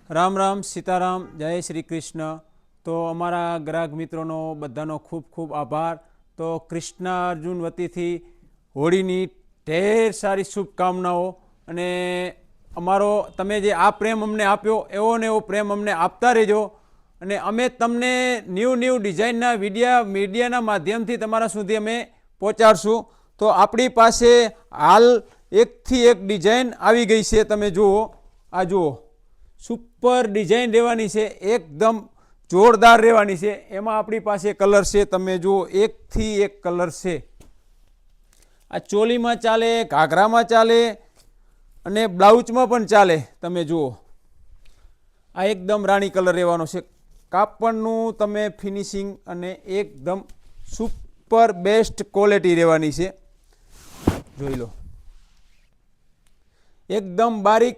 રામ રામ સીતારામ જય શ્રી કૃષ્ણ। તો અમારા ગ્રાહક મિત્રોનો બધાનો ખૂબ ખૂબ આભાર। તો કૃષ્ણ અર્જુન વતીથી હોળીની ઢેર સારી શુભકામનાઓ અને અમારો તમે જે આ પ્રેમ અમને આપ્યો એવો ને એવો પ્રેમ અમને આપતા રહેજો અને અમે તમને ન્યૂ ડિઝાઇનના મીડિયાના માધ્યમથી તમારા સુધી અમે પહોંચાડશું। તો આપણી પાસે હાલ એકથી એક ડિઝાઇન આવી ગઈ છે, તમે જુઓ, આ જુઓ, સુપર ડિઝાઇન રહેવાની છે, એકદમ જોરદાર રહેવાની છે। એમાં આપણી પાસે કલર છે, તમે જુઓ, એકથી એક કલર છે। આ ચોલીમાં ચાલે, ઘાઘરામાં ચાલે અને બ્લાઉઝમાં પણ ચાલે, તમે જુઓ, આ એકદમ રાણી કલર રહેવાનો છે। કાપડનું તમે ફિનિશિંગ અને એકદમ સુપર બેસ્ટ ક્વોલિટી રહેવાની છે, જોઈ લો, એકદમ બારીક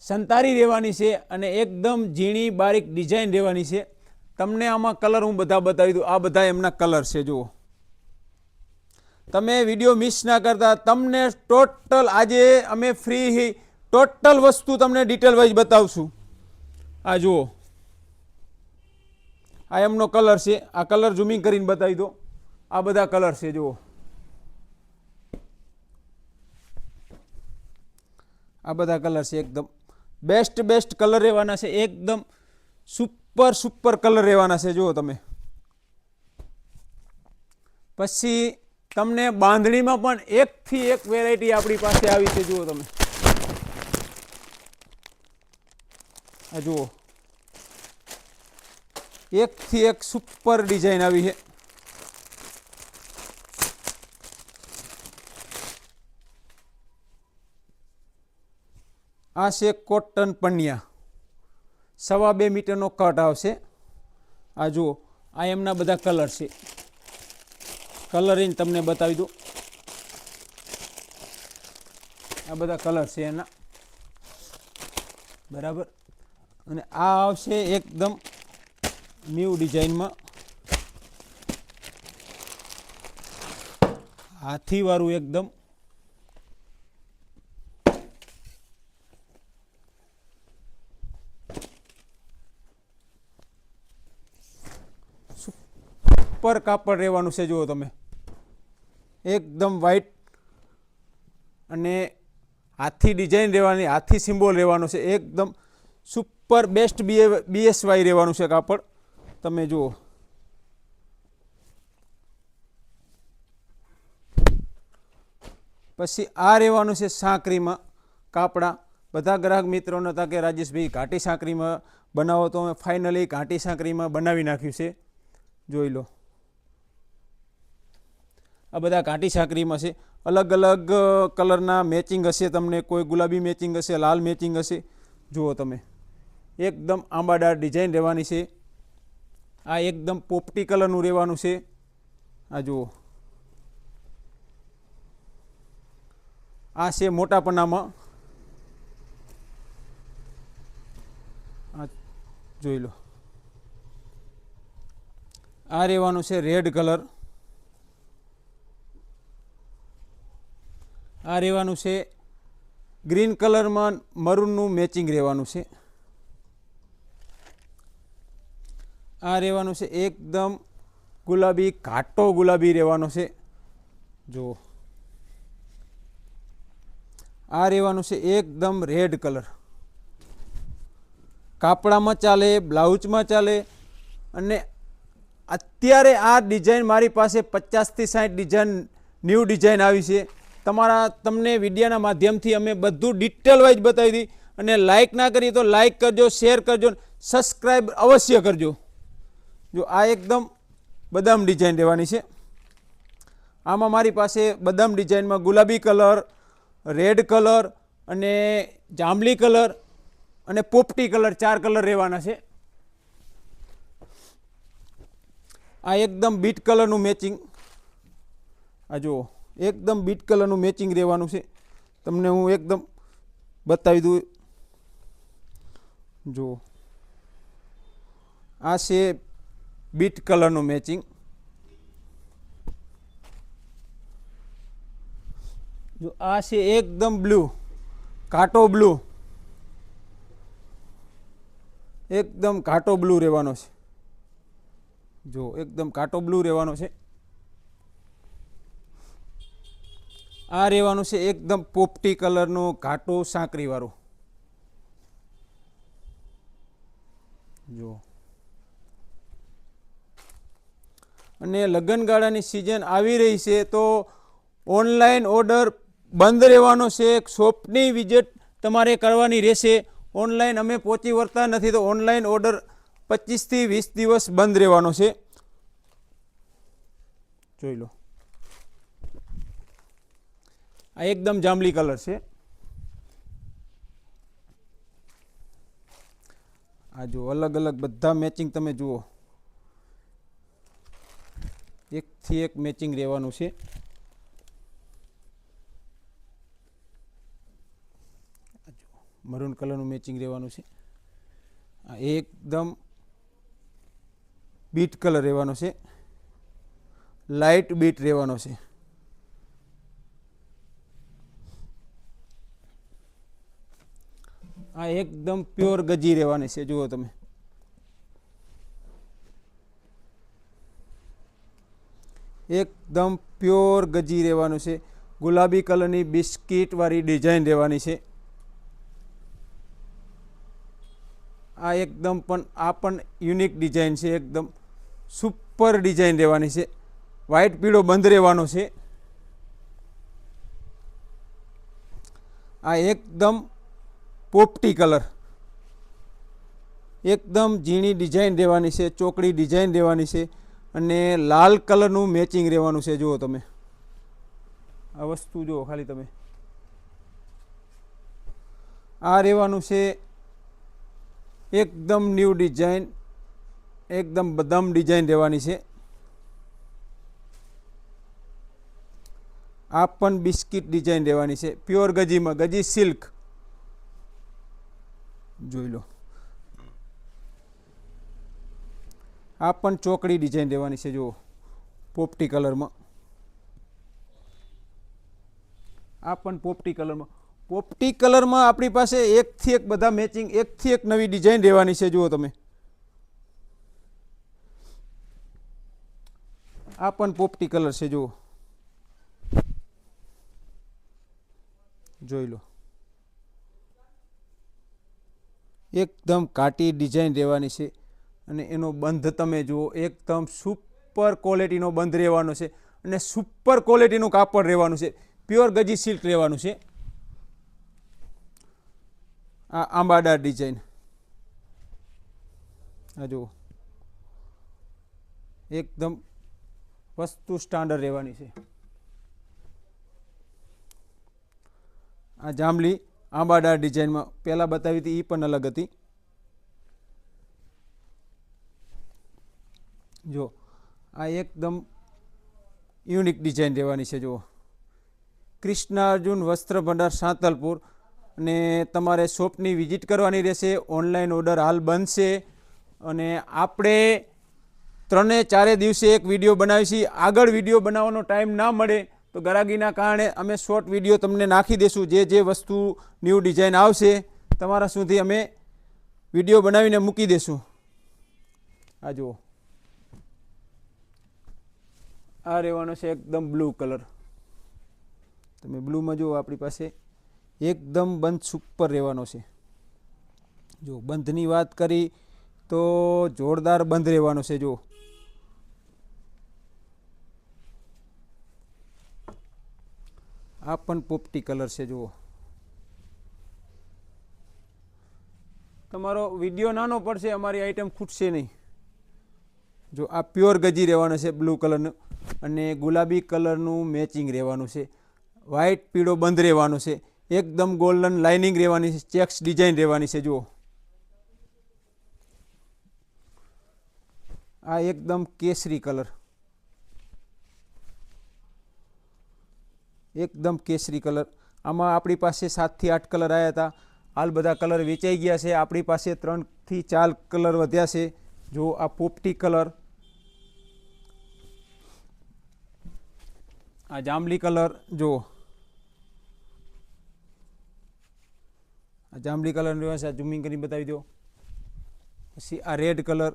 સંતારી રહેવાની છે અને એકદમ ઝીણી બારીક ડિઝાઇન રહેવાની છે। તમને આમાં કલર હું બધા બતાવી દઉં, આ બધા એમના કલર છે, જુઓ, તમે વિડીયો મિસ ના કરતા। તમને ટોટલ આજે અમે ફ્રી ટોટલ વસ્તુ તમને ડિટેલ વાઇઝ બતાવશું। આ જુઓ, આ એમનો કલર છે, આ કલર ઝૂમિંગ કરીને બતાવી દો, આ બધા કલર છે, જુઓ, આ બધા કલર છે, એકદમ બેસ્ટ કલર રહેવાના છે, એકદમ સુપર કલર રહેવાના છે, જુઓ તમે। પછી તમને બાંધણીમાં પણ એકથી એક વેરાયટી આપણી પાસે આવી છે, જુઓ તમે, આ જુઓ, એકથી એક સુપર ડિઝાઇન આવી છે। આ છે કોટન પન્યા, 2.5 મીટરનો કટ આવશે। આ જુઓ, આ એમના બધા કલર છે, કલરિંગ તમને બતાવી દઉં, આ બધા કલર છે એના, બરાબર। અને આ આવશે એકદમ ન્યૂ ડિઝાઇનમાં, હાથીવાળું એકદમ, સુપર કાપડ રહેવાનું છે, જુઓ તમે, એકદમ વ્હાઈટ અને હાથી ડિઝાઇન રહેવાની, હાથી સિમ્બોલ રહેવાનો છે, એકદમ સુપર બેસ્ટ BSY રહેવાનું છે કાપડ, તમે જુઓ। પછી આ રહેવાનું છે સાંકરીમાં કાપડા। બધા ગ્રાહક મિત્રોને હતા કે રાજેશભાઈ ઘાટી સાંકરીમાં બનાવો, તો અમે ફાઇનલી ઘાટી સાંકરીમાં બનાવી નાખ્યું છે, જોઈ લો, આ બધા ઘાટી સાંકરીમાં છે। અલગ અલગ કલરના મેચિંગ હશે, તમને કોઈ ગુલાબી મેચિંગ હશે, લાલ મેચિંગ હશે, જુઓ તમે, એકદમ આંબાદાર ડિઝાઇન રહેવાની છે। આ એકદમ પોપટી કલરનું રહેવાનું છે, આ જુઓ, આ છે મોટા પન્નામાં, આ જોઈ લો, આ રહેવાનું છે રેડ કલર, આ રહેવાનું છે ગ્રીન કલરમાં મરૂનનું મેચિંગ રહેવાનું છે, આ રહેવાનું છે એકદમ ગુલાબી, ઘાટો ગુલાબી રહેવાનો છે, જુઓ, આ રહેવાનું છે એકદમ રેડ કલર, કાપડામાં ચાલે, બ્લાઉઝમાં ચાલે। અને અત્યારે આ ડિઝાઇન મારી પાસે 50 થી 60 ડિઝાઇન ન્યૂ ડિઝાઇન આવી છે। તમને વિડીયોના માધ્યમથી અમે બધું ડિટેલ વાઇઝ બતાવી દી। અને લાઇક ના કરી તો લાઇક કરજો, શેર કરજો, સબસ્ક્રાઈબ અવશ્ય કરજો। જો આ એકદમ બદામ ડિઝાઇન રહેવાની છે, આમાં મારી પાસે બદામ ડિઝાઇનમાં ગુલાબી કલર, રેડ કલર અને જાંબલી કલર અને પોપટી કલર, 4 કલર રહેવાના છે। આ એકદમ બીટ કલરનું મેચિંગ, આ જુઓ, એકદમ બીટ કલરનું મેચિંગ રહેવાનું છે, તમને હું એકદમ બતાવી દઉં, જુઓ, આ છે બીટ કલરનું મેચિંગ, જો આ છે એકદમ બ્લુ, ઘાટો બ્લુ, એકદમ ઘાટો બ્લુ રહેવાનો છે, જો એકદમ ઘાટો બ્લુ રહેવાનો છે. આ રહેવાનું છે એકદમ પોપટી કલરનું ઘાટું સાંકરીવાળું, જો. અને લગ્નગાળાની સિઝન આવી રહી છે તો ઓનલાઈન ઓર્ડર બંધ રહેવાનો છે. શોપની વિઝિટ તમારે કરવાની રહેશે. ઓનલાઈન અમે પહોંચી વળતા નથી, તો ઓનલાઈન ઓર્ડર 25 થી 20 દિવસ બંધ રહેવાનો છે. જોઈ લો, આ એકદમ જાંબલી કલર છે. આ જો અલગ અલગ બધા મેચિંગ તમે જુઓ, એકથી એક મેચિંગ રહેવાનું છે. મરૂન કલરનું મેચિંગ રહેવાનું છે. આ એકદમ બીટ કલર રહેવાનો છે, લાઇટ બીટ રહેવાનો છે. આ એકદમ પ્યોર ગજી રહેવાની છે, જુઓ તમે. એકદમ પ્યોર ગજી રહેવાનું છે. ગુલાબી કલરની બિસ્કિટ વાળી ડિઝાઇન રહેવાની છે. આ એકદમ પણ યુનિક ડિઝાઇન છે, એકદમ સુપર ડિઝાઇન રહેવાની છે. વ્હાઈટ પીળો બંધ રહેવાનો છે. આ એકદમ પોપટી કલર, એકદમ ઝીણી ડિઝાઇન રહેવાની છે, ચોકડી ડિઝાઇન રહેવાની છે. અને લાલ કલરનું મેચિંગ રહેવાનું છે, જુઓ તમે. આ વસ્તુ જુઓ ખાલી તમે. આ રહેવાનું છે એકદમ ન્યૂ ડિઝાઇન, એકદમ બદામ ડિઝાઇન રહેવાની છે. આ પણ બિસ્કિટ ડિઝાઇન રહેવાની છે, પ્યોર ગજીમાં, ગજી સિલ્ક. જોઈ લો, આ પણ ચોકડી ડિઝાઇન રહેવાની છે, જુઓ પોપટી કલરમાં. આ પણ પોપટી કલરમાં. પોપટી કલરમાં આપણી પાસે એકથી એક બધા મેચિંગ, એકથી એક નવી ડિઝાઇન રહેવાની છે, જુઓ તમે. આ પણ પોપટી કલર છે, જુઓ. જોઈ લો, એકદમ કાટી ડિઝાઇન રહેવાની છે. અને એનો બંધ તમે જુઓ, એકદમ સુપર ક્વોલિટીનો બંધ રહેવાનો છે. અને સુપર ક્વોલિટીનું કાપડ રહેવાનું છે, પ્યોર ગજી સિલ્ક રહેવાનું છે. આ આંબાડા ડિઝાઇન, આ જુઓ, એકદમ વસ્તુ સ્ટાન્ડર્ડ રહેવાની છે. આ જાંબલી આંબાડા ડિઝાઇનમાં પહેલાં બતાવી હતી, એ પણ અલગ હતી. જો આ એકદમ યુનિક ડિઝાઇન રહેવાની છે, જુઓ. કૃષ્ણ અર્જુન વસ્ત્ર ભંડાર સાંતલપુર. અને તમારે શોપની વિઝિટ કરવાની રહેશે. ઓનલાઈન ઓર્ડર હાલ બંધ છે. અને આપણે 3-4 દિવસે એક વિડીયો બનાવીશું. આગળ વિડીયો બનાવવાનો ટાઈમ ના મળે તો ગરાગીના કારણે અમે શોર્ટ વિડીયો તમને નાખી દઈશું. જે વસ્તુ ન્યૂ ડિઝાઇન આવશે તમારા સુધી અમે વિડીયો બનાવીને મૂકી દઈશું. આ જુઓ, આ રહેવાનો છે એકદમ બ્લુ કલર. તમે બ્લુમાં જુઓ, આપણી પાસે એકદમ બંધ સુપર રહેવાનો છે. જો બંધની વાત કરી તો જોરદાર બંધ રહેવાનો છે, જુઓ. આ પણ પોપટી કલર છે, જુઓ. તમારો વિડીયો નાનો પડશે, અમારી આઈટમ ખૂટશે નહીં. જો આ પ્યોર ગજી રહેવાનો છે, બ્લુ કલરનું. અને ગુલાબી કલરનું મેચિંગ રહેવાનું છે. વ્હાઈટ પીળો બંધ રહેવાનો છે. એકદમ ગોલ્ડન લાઇનિંગ રહેવાની છે, ચેક્સ ડિઝાઇન રહેવાની છે, જુઓ. આ એકદમ કેસરી કલર, એકદમ કેસરી કલર. આમાં આપણી પાસે 7 થી 8 કલર આવ્યા હતા. હાલ બધા કલર વેચાઈ ગયા છે. આપણી પાસે 3 થી 4 કલર વધ્યા છે. જો આ પોપટી કલર, આ જાંબલી કલર, જુઓ. આ જાંબલી કલર ઝૂમિંગ કરીને બતાવી દો. પછી આ રેડ કલર,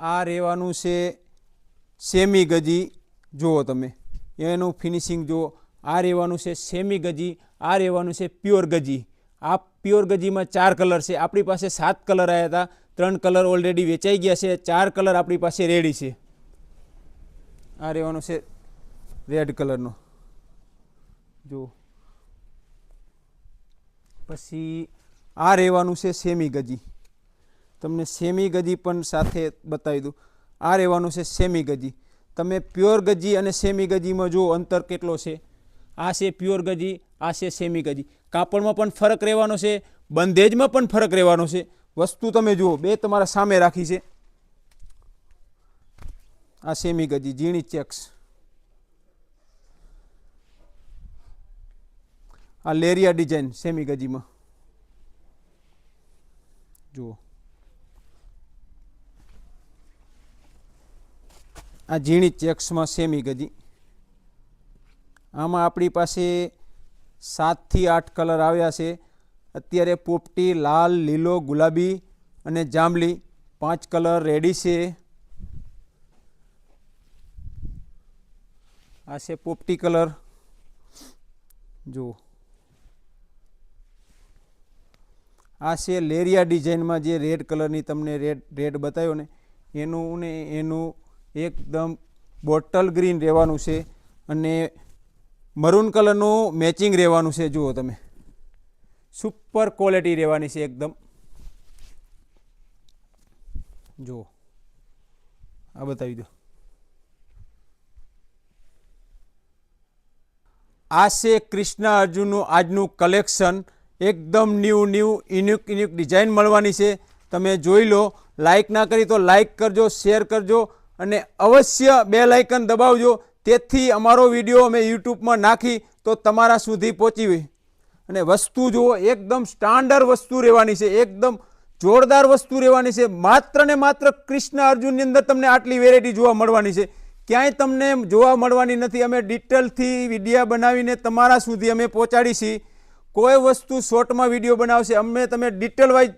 આ રહેવાનું છે સેમી ગજી, જુઓ તમે એનું ફિનિશિંગ જુઓ. આ રહેવાનું છે સેમી ગજી, આ રહેવાનું છે પ્યોર ગજી. આ પ્યોર ગજીમાં 4 કલર છે. આપણી પાસે 7 કલર આવ્યા હતા, 3 કલર ઓલરેડી વેચાઈ ગયા છે, 4 કલર આપણી પાસે રેડી છે. આ રહેવાનું છે રેડ કલરનો, જુઓ. પછી આ રહેવાનું છે સેમી ગજી, તમને સેમી ગજી પણ સાથે બતાવી દઉં. આ રહેવાનું છે સેમી ગજી. તમે પ્યોર ગજી અને સેમી ગજીમાં જુઓ અંતર કેટલો છે. આ છે પ્યોર ગજી, આ છે સેમી ગજી. કાપડમાં પણ ફરક રહેવાનો છે, બંધેજમાં પણ ફરક રહેવાનો છે. વસ્તુ તમે જુઓ, બે તમારા સામે રાખી છે. આ સેમી ગજી ઝીણી ચેક્સ, આ લેરિયા ડિઝાઇન સેમી ગજીમાં જુઓ. આ ઝીણી ચેક્સમાં સેમી ગજી. આમાં આપણી પાસે 7 થી 8 કલર આવ્યા છે અત્યારે. પોપટી, લાલ, લીલો, ગુલાબી અને જાંબલી 5 કલર રેડી છે. આ છે પોપટી કલર, જુઓ. આ છે લેરિયા ડિઝાઇનમાં જે રેડ કલરની તમને રેડ બતાવ્યો ને એનું એકદમ બોટલ ગ્રીન રહેવાનું છે અને મરૂન કલરનું મેચિંગ રહેવાનું છે. જુઓ તમે, સુપર ક્વોલિટી રહેવાની છે એકદમ. જુઓ, આ બતાવી દો. આ છે કૃષ્ણ અર્જુનનું આજનું કલેક્શન. એકદમ ન્યૂ યુનિક ડિઝાઇન મળવાની છે. તમે જોઈ લો. લાઇક ના કરી તો લાઇક કરજો, શેર કરજો અને અવશ્ય બેલ આઇકન દબાવજો, તેથી અમારો વિડીયો અમે યુટ્યુબમાં નાખી તો તમારા સુધી પહોંચી હોય. અને વસ્તુ જુઓ, એકદમ સ્ટાન્ડર્ડ વસ્તુ રહેવાની છે, એકદમ જોરદાર વસ્તુ રહેવાની છે. માત્ર ને માત્ર કૃષ્ણ અર્જુનની અંદર તમને આટલી વેરાયટી જોવા મળવાની છે, ક્યાંય તમને જોવા મળવાની નથી. અમે ડિટેલથી વિડીયો બનાવીને તમારા સુધી અમે પહોંચાડીશી. કોઈ વસ્તુ શોર્ટમાં વિડીયો બનાવશે, અમે તમે ડિટેલ વાઇઝ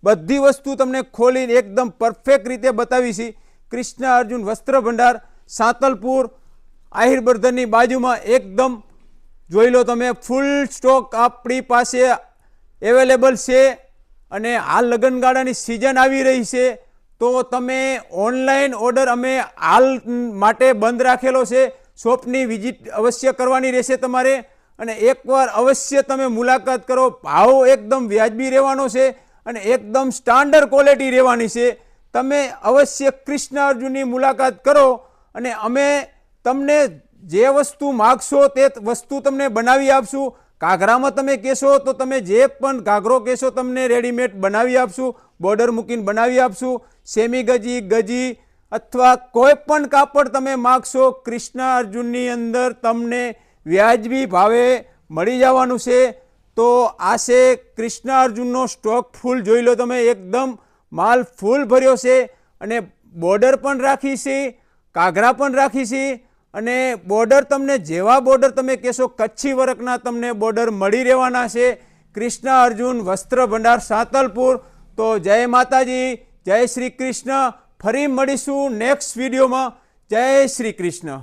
બધી વસ્તુ તમને ખોલીને એકદમ પરફેક્ટ રીતે બતાવીશી. કૃષ્ણ અર્જુન વસ્ત્ર ભંડાર, સાંતલપુર, આહિર બર્ધનની બાજુમાં. એકદમ જોઈ લો તમે, ફૂલ સ્ટોક આપણી પાસે અવેલેબલ છે. અને હાલ લગ્નગાળાની સિઝન આવી રહી છે, તો તમે ઓનલાઈન ઓર્ડર અમે હાલ માટે બંધ રાખેલો છે. શોપની વિઝિટ અવશ્ય કરવાની રહેશે તમારે, અને એકવાર અવશ્ય તમે મુલાકાત કરો. ભાવ એકદમ વ્યાજબી રહેવાનો છે અને એકદમ સ્ટાન્ડર્ડ ક્વોલિટી રહેવાની છે. તમે અવશ્ય કૃષ્ણ અર્જુનની મુલાકાત કરો અને અમે તમને જે વસ્તુ માગશો તે વસ્તુ તમને બનાવી આપશું. ઘાઘરામાં તમે કહેશો તો તમે જે પણ ઘાઘરો કહેશો તમને રેડીમેડ બનાવી આપશું, બોર્ડર મૂકીને બનાવી આપશું. સેમી ગજી, ગજી અથવા કોઈ પણ કાપડ તમે માગશો, કૃષ્ણ અર્જુનની અંદર તમને વ્યાજબી ભાવે મળી જવાનું છે. તો આ છે કૃષ્ણ અર્જુનનો સ્ટોક ફૂલ. જોઈ લો તમે, એકદમ માલ ફૂલ ભર્યો છે અને બોર્ડર પણ રાખી છે, ઘાઘરા પણ રાખી છે. અને બોર્ડર તમને જેવા બોર્ડર તમે કહેશો, કચ્છી વર્કના તમને બોર્ડર મળી રહેવાના છે. કૃષ્ણ અર્જુન વસ્ત્ર ભંડાર, સાંતલપુર. તો જય માતાજી, જય શ્રી કૃષ્ણ. ફરી મળીશું નેક્સ્ટ વિડીયોમાં. જય શ્રી કૃષ્ણ.